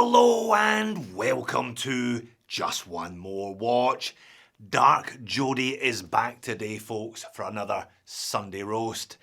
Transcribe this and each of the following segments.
Hello and welcome to Just One More Watch. Dark Jody is back today, folks, for another Sunday roast.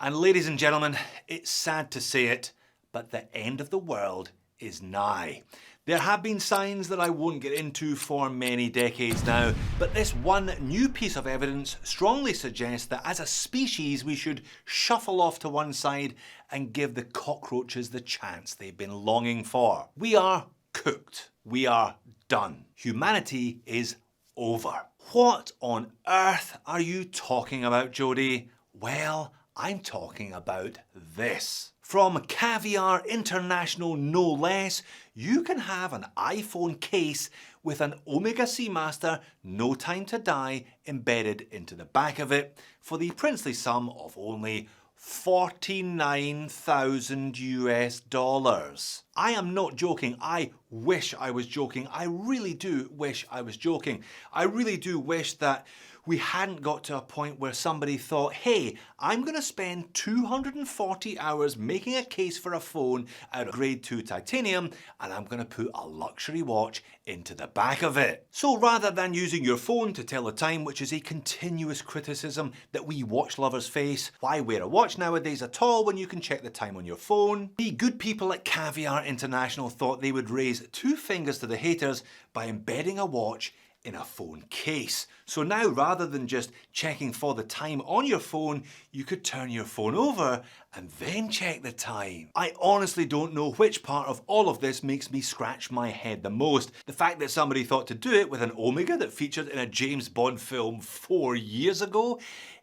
And ladies and gentlemen, it's sad to say it, but the end of the world is nigh. There have been signs that I won't get into for many decades now, but this one new piece of evidence strongly suggests that as a species we should shuffle off to one side and give the cockroaches the chance they've been longing for. We are cooked. We are done. Humanity is over. What on earth are you talking about, Jody? Well, I'm talking about this. From Caviar International no less, you can have an iPhone case with an Omega Seamaster No Time to Die embedded into the back of it for the princely sum of only $49,000 US. I am not joking. I wish I was joking. I really do wish I was joking. I really do wish that we hadn't got to a point where somebody thought, hey, I'm going to spend 240 hours making a case for a phone out of grade 2 titanium and I'm going to put a luxury watch into the back of it. So rather than using your phone to tell the time, which is a continuous criticism that we watch lovers face, why wear a watch nowadays at all when you can check the time on your phone? The good people at Caviar International thought they would raise two fingers to the haters by embedding a watch in a phone case. So now, rather than just checking for the time on your phone, you could turn your phone over and then check the time. I honestly don't know which part of all of this makes me scratch my head the most. The fact that somebody thought to do it with an Omega that featured in a James Bond film 4 years ago.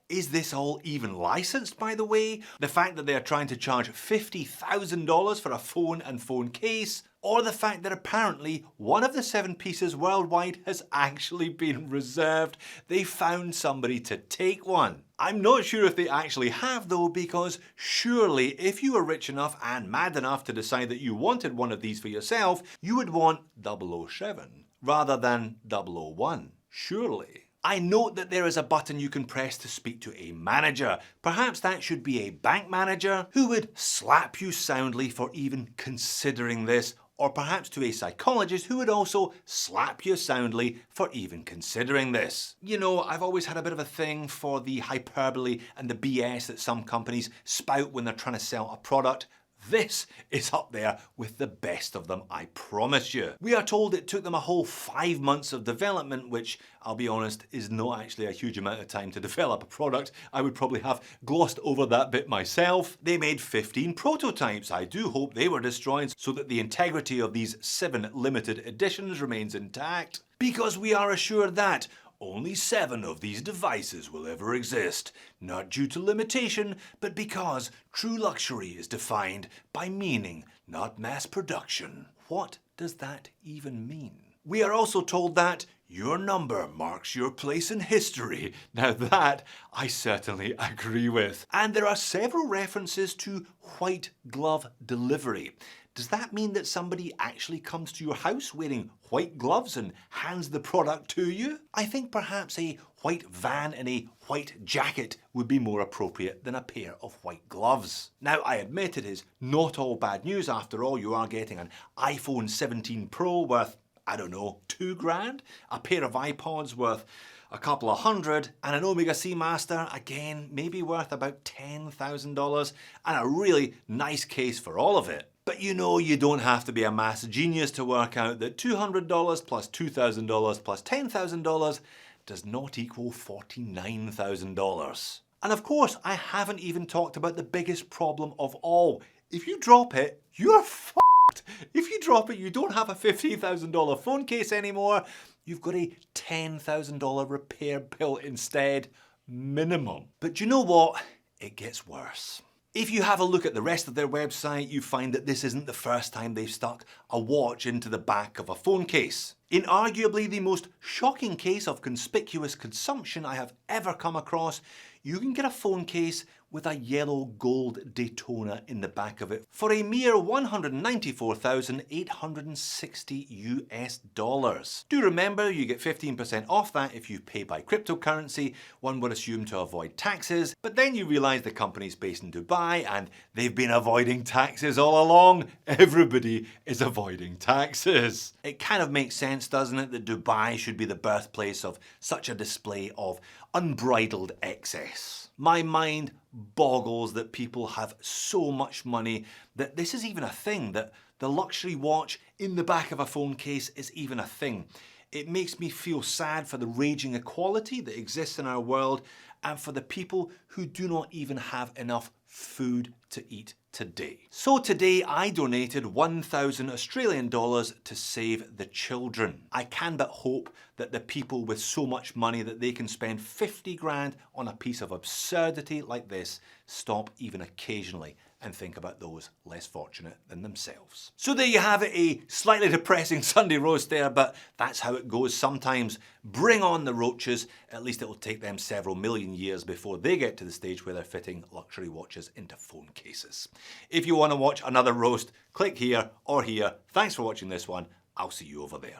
Is this all even licensed, by the way? The fact that they are trying to charge $50,000 for a phone and phone case? Or the fact that apparently one of the 7 pieces worldwide has actually been reserved. They found somebody to take one. I'm not sure if they actually have though, because surely if you were rich enough and mad enough to decide that you wanted one of these for yourself, you would want 007 rather than 001. Surely. I note that there is a button you can press to speak to a manager. Perhaps that should be a bank manager who would slap you soundly for even considering this, or perhaps to a psychologist who would also slap you soundly for even considering this. You know, I've always had a bit of a thing for the hyperbole and the BS that some companies spout when they're trying to sell a product. This is up there with the best of them, I promise you. We are told it took them a whole 5 months of development, which, I'll be honest, is not actually a huge amount of time to develop a product. I would probably have glossed over that bit myself. They made 15 prototypes. I do hope they were destroyed so that the integrity of these 7 limited editions remains intact. Because we are assured that only 7 of these devices will ever exist, not due to limitation, but because true luxury is defined by meaning, not mass production. What does that even mean? We are also told that your number marks your place in history. Now that I certainly agree with. And there are several references to white glove delivery. Does that mean that somebody actually comes to your house wearing white gloves and hands the product to you? I think perhaps a white van and a white jacket would be more appropriate than a pair of white gloves. Now, I admit it is not all bad news. After all, you are getting an iPhone 17 Pro worth, I don't know, $2,000, a pair of iPods worth a couple of hundred, and an Omega Seamaster, again, maybe worth about $10,000, and a really nice case for all of it. But you know, you don't have to be a maths genius to work out that $200 plus $2,000 plus $10,000 does not equal $49,000. And of course, I haven't even talked about the biggest problem of all. If you drop it, you're f***ed. If you drop it, you don't have a $15,000 phone case anymore. You've got a $10,000 repair bill instead, minimum. But you know what? It gets worse. If you have a look at the rest of their website, you find that this isn't the first time they've stuck a watch into the back of a phone case. In arguably the most shocking case of conspicuous consumption I have ever come across, you can get a phone case with a yellow gold Daytona in the back of it for a mere $194,860 US. Do remember you get 15% off that if you pay by cryptocurrency, one would assume to avoid taxes, but then you realise the company's based in Dubai and they've been avoiding taxes all along. Everybody is avoiding taxes. It kind of makes sense, doesn't it, that Dubai should be the birthplace of such a display of unbridled excess. My mind boggles that people have so much money that this is even a thing, that the luxury watch in the back of a phone case is even a thing. It makes me feel sad for the raging equality that exists in our world and for the people who do not even have enough food to eat today. So today I donated 1,000 Australian dollars to save the children. I can but hope that the people with so much money that they can spend 50 grand on a piece of absurdity like this stop even occasionally and think about those less fortunate than themselves. So there you have it, a slightly depressing Sunday roast there, but that's how it goes sometimes. Bring on the roaches, at least it will take them several million years before they get to the stage where they're fitting luxury watches into phone cases. If you want to watch another roast, click here or here. Thanks for watching this one. I'll see you over there.